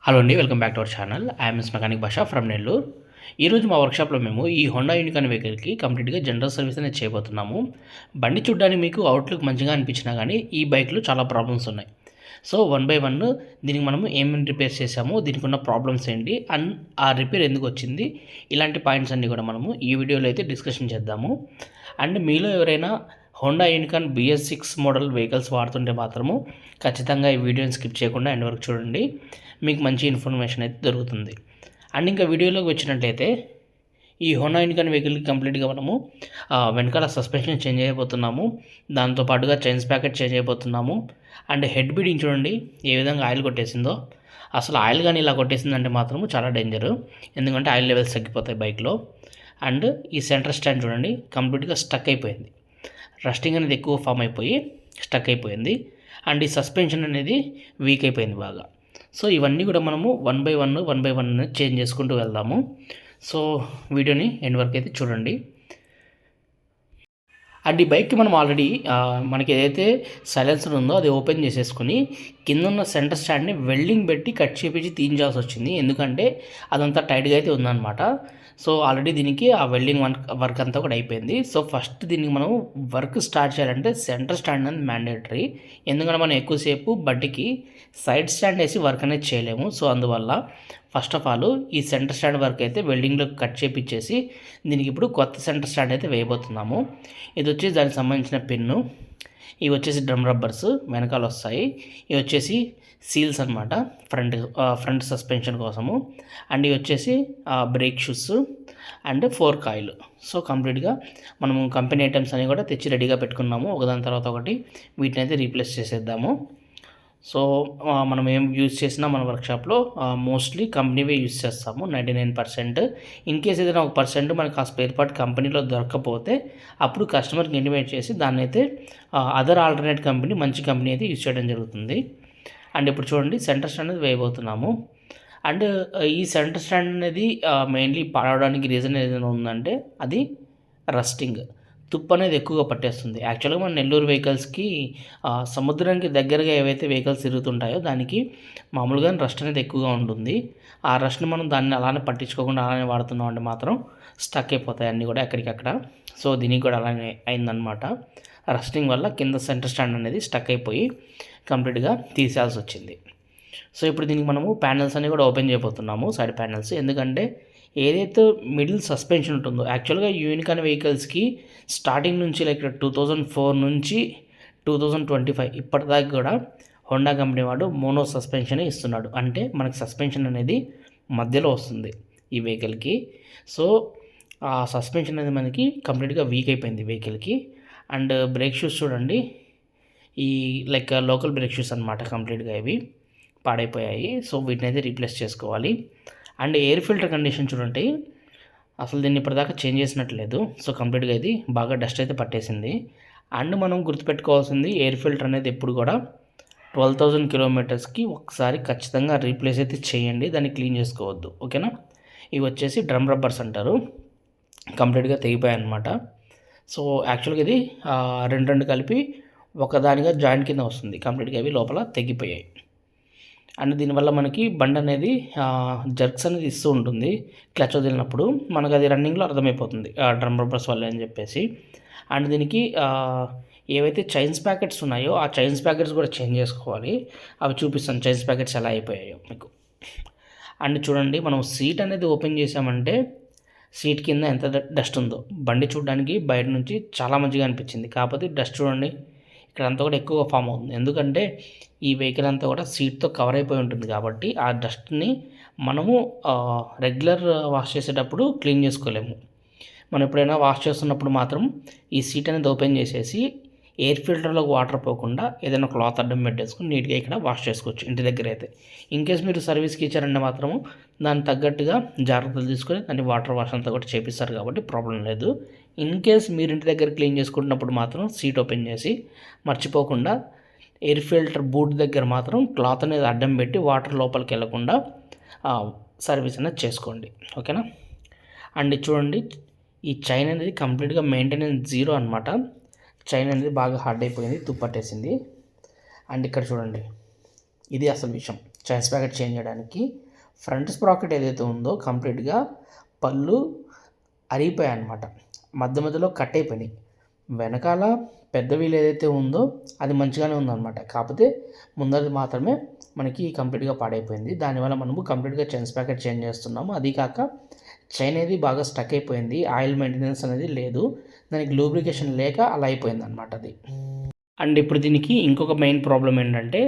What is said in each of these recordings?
Hello అండి, welcome back to our channel. I'm miss mechanic భాష from Nellore. ఈరోజు మా వర్క్షాప్లో మేము ఈ హోండా యూనికాన్ వెహికల్కి కంప్లీట్గా జనరల్ సర్వీస్ అనేది చేయబోతున్నాము. బండి చూడడానికి మీకు అవుట్లుక్ మంచిగా అనిపించినా కానీ ఈ బైక్లో చాలా ప్రాబ్లమ్స్ ఉన్నాయి. సో వన్ బై వన్ దీనికి మనము ఏమేమి రిపేర్స్ చేసాము, దీనికి ఉన్న ప్రాబ్లమ్స్ ఏంటి, అండ్ ఆ రిపేర్ ఎందుకు వచ్చింది, ఇలాంటి పాయింట్స్ అన్నీ కూడా మనము ఈ వీడియోలో అయితే డిస్కషన్ చేద్దాము. అండ్ మీలో ఎవరైనా Honda unicorn BS6 model vehicles వాడుతుంటే మాత్రము ఖచ్చితంగా ఈ వీడియోని స్కిప్ చేయకుండా ఎండ్ వరకు చూడండి. మీకు మంచి ఇన్ఫర్మేషన్ అయితే దొరుకుతుంది. అండ్ ఇంకా వీడియోలోకి వచ్చినట్లయితే ఈ హోండా యూనికాన్ వెహికల్కి కంప్లీట్గా మనము వెనకాల సస్పెన్షన్ చేంజ్ చేయబోతున్నాము. దాంతోపాటుగా చైన్స్ ప్యాకెట్ చేంజ్ చేయబోతున్నాము. అండ్ హెడ్ బీడింగ్ చూడండి ఏ విధంగా ఆయిల్ కొట్టేసిందో. అసలు ఆయిల్ కానీ ఇలా కొట్టేసిందంటే మాత్రము చాలా డేంజరు, ఎందుకంటే ఆయిల్ లెవెల్స్ తగ్గిపోతాయి బైక్లో. అండ్ ఈ సెంటర్ స్టాండ్ చూడండి కంప్లీట్గా స్టక్ అయిపోయింది. రస్టింగ్ అనేది ఎక్కువ ఫామ్ అయిపోయి స్టక్ అయిపోయింది. అండ్ ఈ సస్పెన్షన్ అనేది వీక్ అయిపోయింది బాగా. సో ఇవన్నీ కూడా మనము వన్ బై వన్ చేంజ్ చేసుకుంటూ వెళ్దాము. సో వీడియోని ఎండ్ వరకు అయితే చూడండి. అండ్ ఈ బైక్కి మనం ఆల్రెడీ మనకి ఏదైతే సైలెన్సర్ ఉందో అది ఓపెన్ చేసేసుకుని కింద ఉన్న సెంటర్ స్టాండ్ని వెల్డింగ్ పెట్టి కట్ చేపించి తీయించాల్సి వచ్చింది, ఎందుకంటే అదంతా టైట్గా అయితే ఉందన్నమాట. సో ఆల్రెడీ దీనికి ఆ వెల్డింగ్ వర్క్ అంతా కూడా అయిపోయింది. సో ఫస్ట్ దీనికి మనం వర్క్ స్టార్ట్ చేయాలంటే సెంటర్ స్టాండ్ అనేది మ్యాండేటరీ, ఎందుకంటే మనం ఎక్కువసేపు బండికి సైడ్ స్టాండ్ వేసి వర్క్ అనేది చేయలేము. సో అందువల్ల ఫస్ట్ ఆఫ్ ఆల్ ఈ సెంటర్ స్టాండ్ వర్క్ అయితే వెల్డింగ్లో కట్ చేపించేసి దీనికి ఇప్పుడు కొత్త సెంటర్ స్టాండ్ అయితే వేయబోతున్నాము. ఇది వచ్చేసి దానికి సంబంధించిన పిన్ను, ఇవి వచ్చేసి డ్రమ్ రబ్బర్స్ వెనకాల వస్తాయి, ఇవి వచ్చేసి సీల్స్ అనమాట ఫ్రంట్ సస్పెన్షన్ కోసము. అండ్ ఇవి వచ్చేసి brake shoes and fork oil. So కంప్లీట్గా మనము కంపెనీ ఐటమ్స్ అన్నీ కూడా తెచ్చి రెడీగా పెట్టుకున్నాము, ఒకదాని తర్వాత ఒకటి వీటిని అయితే రీప్లేస్ చేసేద్దాము. సో మనం ఏం యూజ్ చేసినా మన వర్క్షాప్లో మోస్ట్లీ కంపెనీవే యూజ్ చేస్తాము 99%. ఇన్ కేస్ ఏదైనా 1% మనకు ఆ స్పేర్ పార్ట్ కంపెనీలో దొరకకపోతే అప్పుడు కస్టమర్కి ఇంటిమేట్ చేసి దాన్ని అయితే అదర్ ఆల్టర్నేట్ కంపెనీ మంచి కంపెనీ అయితే యూజ్ చేయడం జరుగుతుంది. అండ్ ఇప్పుడు చూడండి సెంటర్ స్టాండ్ అనేది వేయబోతున్నాము. అండ్ ఈ సెంటర్ స్టాండ్ అనేది మెయిన్లీ పాడడానికి రీజన్ ఏదైనా ఉందంటే అది రస్టింగ్, తుప్పు అనేది ఎక్కువగా పట్టేస్తుంది. యాక్చువల్గా మన నెల్లూరు వెహికల్స్కి సముద్రానికి దగ్గరగా ఏవైతే వెహికల్స్ తిరుగుతుంటాయో దానికి మామూలుగా రస్ట్ అనేది ఎక్కువగా ఉంటుంది. ఆ రస్ట్ని మనం దాన్ని అలానే పట్టించుకోకుండా అలానే వాడుతున్నాం అంటే మాత్రం స్టక్ అయిపోతాయి అన్నీ కూడా ఎక్కడికక్కడ. సో దీనికి కూడా అలానే అయిందనమాట. రస్టింగ్ వల్ల కింద సెంటర్ స్టాండ్ అనేది స్టక్ అయిపోయి కంప్లీట్గా తీసేయాల్సి వచ్చింది. సో ఇప్పుడు దీనికి మనము ప్యానెల్స్ అన్నీ కూడా ఓపెన్ చేయబోతున్నాము, సైడ్ ప్యానెల్స్. ఎందుకంటే ఏదైతే మిడిల్ సస్పెన్షన్ ఉంటుందో యాక్చువల్గా యూనికాన్ వెహికల్స్కి స్టార్టింగ్ నుంచి లైక్ 2004 నుంచి 2025 ఇప్పటిదాకా కూడా హోండా కంపెనీ వాడు మోనో సస్పెన్షన్ ఇస్తున్నాడు. అంటే మనకి సస్పెన్షన్ అనేది మధ్యలో వస్తుంది ఈ వెహికల్కి. సో ఆ సస్పెన్షన్ అనేది మనకి కంప్లీట్గా వీక్ అయిపోయింది వెహికల్కి. అండ్ బ్రేక్ షూస్ చూడండి, ఈ లైక్ లోకల్ బ్రేక్ షూస్ అనమాట, కంప్లీట్గా ఇవి పాడైపోయాయి. సో వీటిని అయితే రీప్లేస్ చేసుకోవాలి. అండ్ ఎయిర్ ఫిల్టర్ కండిషన్ చూడండి, అసలు దీన్ని ఇప్పటిదాకా చేంజ్ చేసినట్లేదు. సో కంప్లీట్గా ఇది బాగా డస్ట్ అయితే పట్టేసింది. అండ్ మనం గుర్తుపెట్టుకోవాల్సింది ఎయిర్ ఫిల్టర్ అనేది ఎప్పుడు కూడా 12,000 కిలోమీటర్స్కి ఒకసారి ఖచ్చితంగా రీప్లేస్ అయితే చేయండి, దాన్ని క్లీన్ చేసుకోవద్దు, ఓకేనా. ఇవి వచ్చేసి డ్రమ్ రబ్బర్స్ అంటారు, కంప్లీట్గా తెగిపోయాయి అనమాట. సో యాక్చువల్గా ఇది రెండు కలిపి ఒకదానిగా జాయింట్ కింద వస్తుంది, కంప్లీట్గా ఇవి లోపల తెగిపోయాయి. అండ్ దీనివల్ల మనకి బండి అనేది జర్క్స్ అనేది ఇస్తూ ఉంటుంది క్లచ్ వదిలినప్పుడు, మనకు అది రన్నింగ్లో అర్థమైపోతుంది డ్రమ్ రబ్బర్స్ వల్ల అని చెప్పేసి. అండ్ దీనికి ఏవైతే చైన్స్ ప్యాకెట్స్ ఉన్నాయో ఆ చైన్స్ ప్యాకెట్స్ కూడా చేంజ్ చేసుకోవాలి. అవి చూపిస్తాను చైన్స్ ప్యాకెట్స్ ఎలా అయిపోయాయో మీకు. అండ్ చూడండి మనం సీట్ అనేది ఓపెన్ చేసామంటే సీట్ కింద ఎంత డస్ట్ ఉందో, బండి చూడడానికి బయట నుంచి చాలా మంచిగా అనిపించింది, కాకపోతే డస్ట్ చూడండి ఇక్కడ అంతా కూడా ఎక్కువగా ఫామ్ అవుతుంది. ఎందుకంటే ఈ వెహికల్ అంతా కూడా సీట్తో కవర్ అయిపోయి ఉంటుంది కాబట్టి ఆ డస్ట్ని మనము రెగ్యులర్ వాష్ చేసేటప్పుడు క్లీన్ చేసుకోలేము. మనం ఎప్పుడైనా వాష్ చేస్తున్నప్పుడు మాత్రం ఈ సీట్ అనేది ఓపెన్ చేసేసి ఎయిర్ ఫిల్టర్లోకి వాటర్ పోకుండా ఏదైనా క్లాత్ అడ్డం పెట్టేసుకుని నీట్గా ఇక్కడ వాష్ చేసుకోవచ్చు ఇంటి దగ్గర అయితే. ఇన్కేస్ మీరు సర్వీస్కి ఇచ్చారంటే మాత్రము దానికి తగ్గట్టుగా జాగ్రత్తలు తీసుకొని దాన్ని వాటర్ వాష్ అంతా కూడా చేపిస్తారు కాబట్టి ప్రాబ్లం లేదు. ఇన్కేస్ మీరు ఇంటి దగ్గర క్లీన్ చేసుకుంటున్నప్పుడు మాత్రం సీట్ ఓపెన్ చేసి మర్చిపోకుండా ఎయిర్ ఫిల్టర్ బూట్ దగ్గర మాత్రం క్లాత్ అనేది అడ్డం పెట్టి వాటర్ లోపలికి వెళ్ళకుండా సర్వీస్ అనేది చేసుకోండి, ఓకేనా. అండ్ చూడండి ఈ చైన్ అనేది కంప్లీట్గా మెయింటెనెన్స్ జీరో అనమాట. చైన్ అనేది బాగా హార్డ్ అయిపోయింది, తుప్పట్టేసింది. అండ్ ఇక్కడ చూడండి ఇది అసలు విషయం, చైన్ స్పాకెట్ చేంజ్ చేయడానికి. ఫ్రంట్ స్ప్రాకెట్ ఏదైతే ఉందో కంప్లీట్గా పళ్ళు అరిగిపోయాయి అనమాట, మధ్య మధ్యలో కట్ అయిపోయినాయి. వెనకాల పెద్ద వీల్ ఏదైతే ఉందో అది మంచిగానే ఉందన్నమాట, కాకపోతే ముందరది మాత్రమే మనకి కంప్లీట్గా పాడైపోయింది. దానివల్ల మనము కంప్లీట్గా చైన్ స్పాకెట్ చేంజ్ చేస్తున్నాము. అది కాక చైన్ అనేది బాగా స్టక్ అయిపోయింది, ఆయిల్ మెయింటెనెన్స్ అనేది లేదు, దానికి లూబ్రికేషన్ లేక అలా అయిపోయింది అనమాట అది. అండ్ ఇప్పుడు దీనికి ఇంకొక మెయిన్ ప్రాబ్లం ఏంటంటే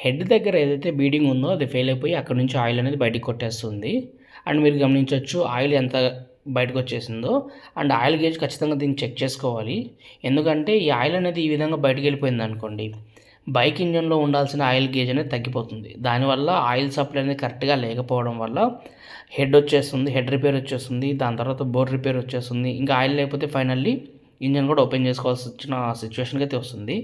హెడ్ దగ్గర ఏదైతే బీడింగ్ ఉందో అది ఫెయిల్ అయిపోయి అక్కడ నుంచి ఆయిల్ అనేది బయటికి కొట్టేస్తుంది. అండ్ మీరు గమనించవచ్చు ఆయిల్ ఎంత బయటకు వచ్చేసిందో. అండ్ ఆయిల్ గేజ్ ఖచ్చితంగా దీన్ని చెక్ చేసుకోవాలి, ఎందుకంటే ఈ ఆయిల్ అనేది ఈ విధంగా బయటకు వెళ్ళిపోయింది అనుకోండి, బైక్ ఇంజన్లో ఉండాల్సిన ఆయిల్ గేజ్ అనేది తగ్గిపోతుంది. దానివల్ల ఆయిల్ సప్లై అనేది కరెక్ట్గా లేకపోవడం వల్ల హెడ్ వచ్చేస్తుంది, హెడ్ రిపేర్ వచ్చేస్తుంది, దాని తర్వాత బోర్ రిపేర్ వచ్చేస్తుంది. ఇంకా ఆయిల్ లేకపోతే ఫైనల్లీ ఇంజన్ కూడా ఓపెన్ చేసుకోవాల్సి వచ్చిన సిచ్యువేషన్కి అయితే వస్తుంది.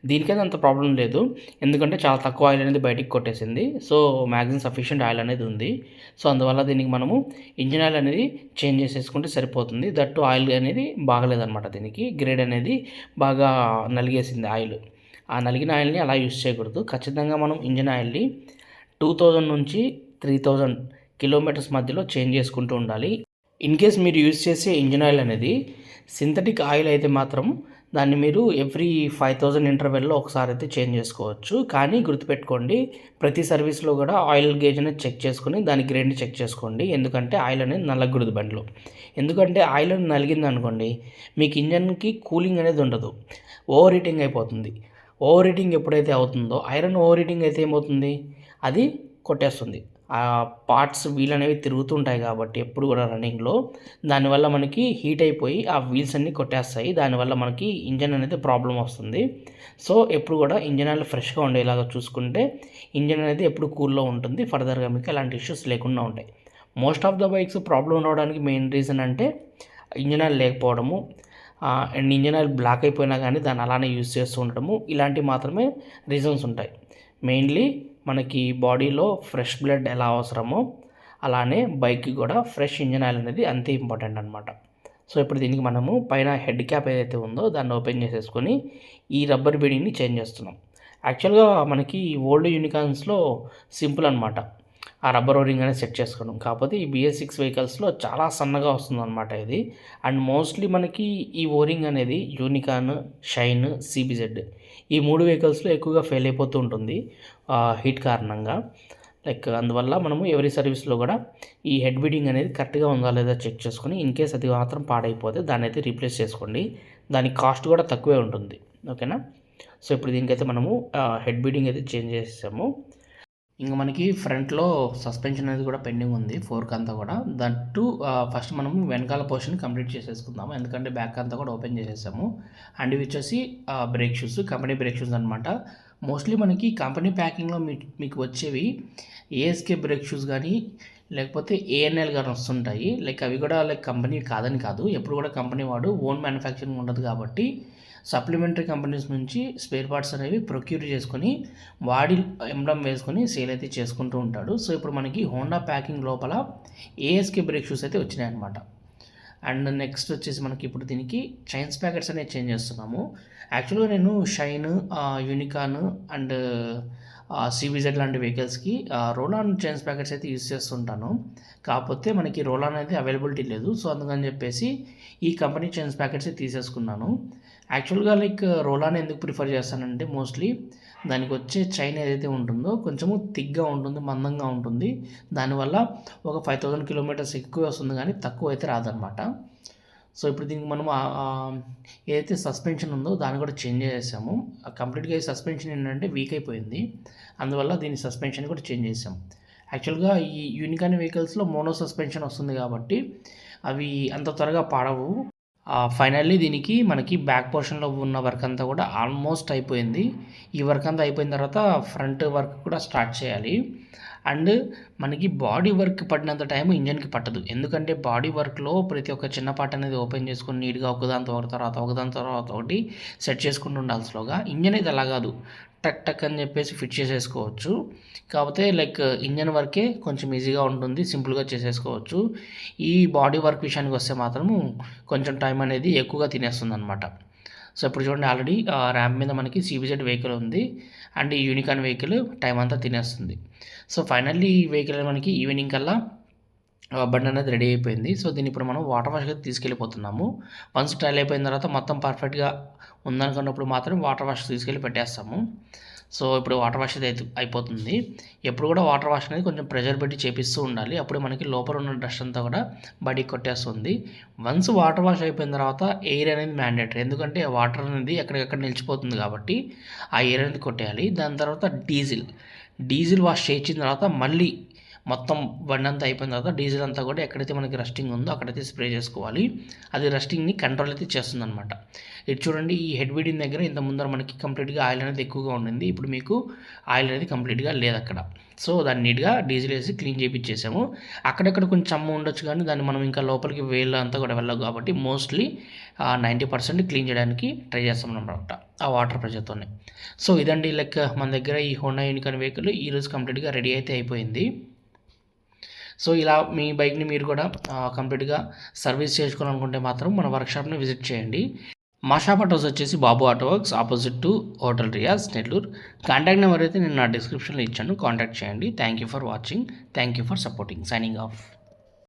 దీనికైతే అంత ప్రాబ్లం లేదు, ఎందుకంటే చాలా తక్కువ ఆయిల్ అనేది బయటికి కొట్టేసింది. సో మ్యాక్సిమం సఫిషియెంట్ ఆయిల్ అనేది ఉంది. సో అందువల్ల దీనికి మనము ఇంజిన్ ఆయిల్ అనేది చేంజ్ చేసేసుకుంటే సరిపోతుంది. దట్టు ఆయిల్ అనేది బాగలేదన్నమాట, దీనికి గ్రేడ్ అనేది బాగా నలిగేసింది ఆయిల్. ఆ నలిగిన ఆయిల్ని అలా యూస్ చేయకూడదు. ఖచ్చితంగా మనం ఇంజిన్ ఆయిల్ని 2000 నుంచి 3000 కిలోమీటర్స్ మధ్యలో చేంజ్ చేసుకుంటూ ఉండాలి. ఇన్ కేస్ మీరు యూజ్ చేసే ఇంజిన్ ఆయిల్ అనేది సింథటిక్ ఆయిల్ అయితే మాత్రం దాన్ని మీరు ఎవ్రీ 5000 ఇంటర్వెల్లో ఒకసారి అయితే చేంజ్ చేసుకోవచ్చు. కానీ గుర్తుపెట్టుకోండి, ప్రతి సర్వీస్లో కూడా ఆయిల్ గేజ్ అనేది చెక్ చేసుకొని దాని గ్రేడ్ని చెక్ చేసుకోండి, ఎందుకంటే ఆయిల్ అనేది నలగకూడదు బండిలో. ఎందుకంటే ఆయిల్ నలిగింది అనుకోండి, మీకు ఇంజన్కి కూలింగ్ అనేది ఉండదు, ఓవర్ హీటింగ్ అయిపోతుంది. ఓవర్ హీటింగ్ ఎప్పుడైతే అవుతుందో, ఐరన్ ఓవర్ హీటింగ్ అయితే ఏమవుతుంది, అది కొట్టేస్తుంది. ఆ పార్ట్స్ వీల్ అనేవి తిరుగుతుంటాయి కాబట్టి ఎప్పుడు కూడా రన్నింగ్లో, దానివల్ల మనకి హీట్ అయిపోయి ఆ వీల్స్ అన్నీ కొట్టేస్తాయి. దానివల్ల మనకి ఇంజన్ అనేది ప్రాబ్లం వస్తుంది. సో ఎప్పుడు కూడా ఇంజన్ ఆయిల్ ఫ్రెష్గా ఉండేలాగా చూసుకుంటే ఇంజన్ అనేది ఎప్పుడు కూల్లో ఉంటుంది, ఫర్దర్గా మీకు ఎలాంటి ఇష్యూస్ లేకుండా ఉంటాయి. Most of the bikes problem రావడానికి మెయిన్ రీజన్ అంటే ఇంజన్ ఆయిల్ లేకపోవడము, అండ్ ఇంజన్ ఆయిల్ బ్లాక్ అయిపోయినా కానీ దాన్ని అలానే యూజ్ చేస్తూ ఉండటము, ఇలాంటివి మాత్రమే రీజన్స్ ఉంటాయి. మెయిన్లీ మనకి బాడీలో ఫ్రెష్ బ్లడ్ ఎలా అవసరమో అలానే బైక్కి కూడా ఫ్రెష్ ఇంజన్ ఆయిల్ అనేది అంతే ఇంపార్టెంట్ అనమాట. సో ఇప్పుడు దీనికి మనము పైన హెడ్ క్యాప్ ఏదైతే ఉందో దాన్ని ఓపెన్ చేసేసుకొని ఈ రబ్బర్ బీడింగ్ని చేంజ్ చేస్తున్నాం. యాక్చువల్గా మనకి ఓల్డ్ యూనికార్న్స్లో సింపుల్ అనమాట ఆ రబ్బర్ ఓరింగ్ అనేది సెట్ చేసుకోవడం, కాకపోతే ఈ BS6 వెహికల్స్లో చాలా సన్నగా వస్తుందన్నమాట ఇది. అండ్ మోస్ట్లీ మనకి ఈ ఓరింగ్ అనేది యూనికార్న్, షైన్, CBZ ఈ 3 వెహికల్స్లో ఎక్కువగా ఫెయిల్ అయిపోతూ ఉంటుంది హీట్ కారణంగా. లైక్ అందువల్ల మనము ఎవరీ సర్వీస్లో కూడా ఈ హెడ్ బీడింగ్ అనేది కరెక్ట్గా ఉందా లేదా చెక్ చేసుకొని, ఇన్ కేస్ అది మాత్రం పాడైపోతే దాన్ని అయితే రీప్లేస్ చేసుకోండి. దానికి కాస్ట్ కూడా తక్కువే ఉంటుంది, ఓకేనా. సో ఇప్పుడు దీనికైతే మనము హెడ్ బీడింగ్ అయితే చేంజ్ చేసేసాము. ఇంకా మనకి ఫ్రంట్లో సస్పెన్షన్ అనేది కూడా పెండింగ్ ఉంది, ఫోర్క్ అంతా కూడా. దట్టు ఫస్ట్ మనము వెనకాల పోర్షన్ కంప్లీట్ చేసేసుకుందాము, ఎందుకంటే బ్యాక్ అంతా కూడా ఓపెన్ చేసేసాము. అండ్ ఇవి వచ్చేసి brake shoes, company brake shoes అనమాట. మోస్ట్లీ మనకి కంపెనీ ప్యాకింగ్లో మీకు వచ్చేవి ASK బ్రేక్ షూస్ కానీ లేకపోతే ANL కానీ వస్తుంటాయి. లైక్ అవి కూడా లైక్ కంపెనీ కాదని కాదు, ఎప్పుడు కూడా కంపెనీ వాడు ఓన్ మ్యానుఫ్యాక్చరింగ్ ఉండదు కాబట్టి సప్లిమెంటరీ కంపెనీస్ నుంచి స్పేర్ పార్ట్స్ అనేవి ప్రొక్యూర్ చేసుకొని వాడి ఎంబ్లమ్ వేసుకొని సేల్ అయితే చేసుకుంటూ ఉంటాడు. సో ఇప్పుడు మనకి హోండా ప్యాకింగ్ లోపల ASK బ్రేక్ షూస్ అయితే వచ్చినాయి అనమాట. అండ్ నెక్స్ట్ వచ్చేసి మనకి ఇప్పుడు దీనికి చైన్స్ ప్యాకెట్స్ అనేవి చేంజ్ చేస్తున్నాము. యాక్చువల్గా నేను షైన్, యూనికార్న్ అండ్ CBZ లాంటి వెహికల్స్కి రోలాన్ చైన్స్ ప్యాకెట్స్ అయితే యూస్ చేస్తుంటాను, కాకపోతే మనకి రోలాన్ అయితే అవైలబిలిటీ లేదు. సో అందుకని చెప్పేసి ఈ కంపెనీ చైన్స్ ప్యాకెట్స్ తీసేసుకున్నాను. యాక్చువల్గా లైక్ రోలాన్ ఎందుకు ప్రిఫర్ చేస్తానంటే మోస్ట్లీ దానికి వచ్చే చైన్ ఏదైతే ఉంటుందో కొంచెము థిక్గా ఉంటుంది, మందంగా ఉంటుంది. దానివల్ల ఒక 5000 కిలోమీటర్స్ ఎక్కువ వస్తుంది కానీ తక్కువ అయితే రాదనమాట. సో ఇప్పుడు దీనికి మనం ఏదైతే సస్పెన్షన్ ఉందో దాన్ని కూడా చేంజ్ చేసాము. కంప్లీట్గా ఈ సస్పెన్షన్ ఏంటంటే వీక్ అయిపోయింది, అందువల్ల దీని సస్పెన్షన్ కూడా చేంజ్ చేసాం. యాక్చువల్గా ఈ యూనికార్న్ వెహికల్స్లో మోనో సస్పెన్షన్ వస్తుంది కాబట్టి అవి అంత త్వరగా పాడవు. ఫైనల్లీ దీనికి మనకి బ్యాక్ పోర్షన్లో ఉన్న వర్క్ అంతా కూడా ఆల్మోస్ట్ అయిపోయింది. ఈ వర్క్ అంతా అయిపోయిన తర్వాత ఫ్రంట్ వర్క్ కూడా స్టార్ట్ చేయాలి. అండ్ మనకి బాడీ వర్క్ పడినంత టైం ఇంజన్కి పట్టదు, ఎందుకంటే బాడీ వర్క్లో ప్రతి ఒక్క చిన్న పార్ట్ అనేది ఓపెన్ చేసుకొని నీట్గా ఒకదాని తర్వాత ఒకటి సెట్ చేసుకుంటూ ఉండాలి స్లోగా. ఇంజన్ అయితే అలా కాదు, టక్ టక్ అని చెప్పేసి ఫిట్ చేసేసుకోవచ్చు. కాకపోతే లైక్ ఇంజన్ వర్కే కొంచెం ఈజీగా ఉంటుంది, సింపుల్గా చేసేసుకోవచ్చు. ఈ బాడీ వర్క్ విషయానికి వస్తే మాత్రము కొంచెం టైం అనేది ఎక్కువగా తినేస్తుంది అనమాట. సో ఇప్పుడు చూడండి, ఆల్రెడీ ర్యాంప్ మీద మనకి CBZ వెహికల్ ఉంది అండ్ ఈ యూనికార్న్ వెహికల్ టైం అంతా తినేస్తుంది. సో ఫైనల్లీ ఈ వెహికల్ మనకి ఈవినింగ్ కల్లా బండి అనేది రెడీ అయిపోయింది. సో దీన్ని ఇప్పుడు మనం వాటర్ వాష్‌కి అయితే తీసుకెళ్ళిపోతున్నాము. వన్స్ ట్రయల్ అయిపోయిన తర్వాత మొత్తం పర్ఫెక్ట్‌గా ఉందనుకున్నప్పుడు మాత్రం వాటర్ వాష్‌కి తీసుకెళ్ళి పెట్టేస్తాము. సో ఇప్పుడు వాటర్ వాష్ అయితే అయిపోతుంది. ఎప్పుడు కూడా వాటర్ వాష్ అనేది కొంచెం ప్రెషర్ పెట్టి చేపిస్తూ ఉండాలి. అప్పుడే మనకి లోపల ఉన్న డస్ట్ అంతా కూడా బయటికి కొట్టేస్తుంది. వన్స్ వాటర్ వాష్ అయిపోయిన తర్వాత ఎయిర్ అనేది మ్యాండేటరీ. ఎందుకంటే వాటర్ అనేది ఎక్కడికక్కడ నిలిచిపోతుంది కాబట్టి ఆ ఎయిర్ అనేది కొట్టేయాలి. దాని తర్వాత డీజిల్ వాష్ చేయించిన తర్వాత మళ్ళీ మొత్తం బండి అంతా అయిపోయిన తర్వాత డీజిల్ అంతా కూడా ఎక్కడైతే మనకి రస్టింగ్ ఉందో అక్కడైతే స్ప్రే చేసుకోవాలి. అది రస్టింగ్ని కంట్రోల్ అయితే చేస్తుందన్నమాట. ఇటు చూడండి, ఈ హెడ్ బీడింగ్ దగ్గర ఇంత ముందర మనకి కంప్లీట్గా ఆయిల్ అనేది ఎక్కువగా ఉండింది. ఇప్పుడు మీకు ఆయిల్ అనేది కంప్లీట్గా లేదు అక్కడ. సో దాన్ని నీట్గా డీజిల్ వేసి క్లీన్ చేయించేసాము. అక్కడక్కడ కొంచెం చెమ్మ ఉండొచ్చు, కానీ దాన్ని మనం ఇంకా లోపలికి వేళ్ళు అంతా కూడా వెళ్ళవు కాబట్టి మోస్ట్లీ 90% క్లీన్ చేయడానికి ట్రై చేస్తాం అన్నమాట ఆ వాటర్ ప్రెషర్తోనే. సో ఇదండి లైక్ మన దగ్గర ఈ హోండా యూనికార్న్ వెహికల్ ఈరోజు కంప్లీట్గా రెడీ అయితే అయిపోయింది. సో ఇలా మీ బైక్ని మీరు కూడా కంప్లీట్గా సర్వీస్ చేసుకోవాలనుకుంటే మాత్రం మన వర్క్షాప్ని విజిట్ చేయండి. మా షాప్ అడ్రస్ వచ్చేసి Babu auto works, opposite to hotel Riyaz, Nellore. Contact number అయితే నేను నా డిస్క్రిప్షన్లో ఇచ్చాను, కాంటాక్ట్ చేయండి. Thank you for watching, thank you for supporting. Signing of.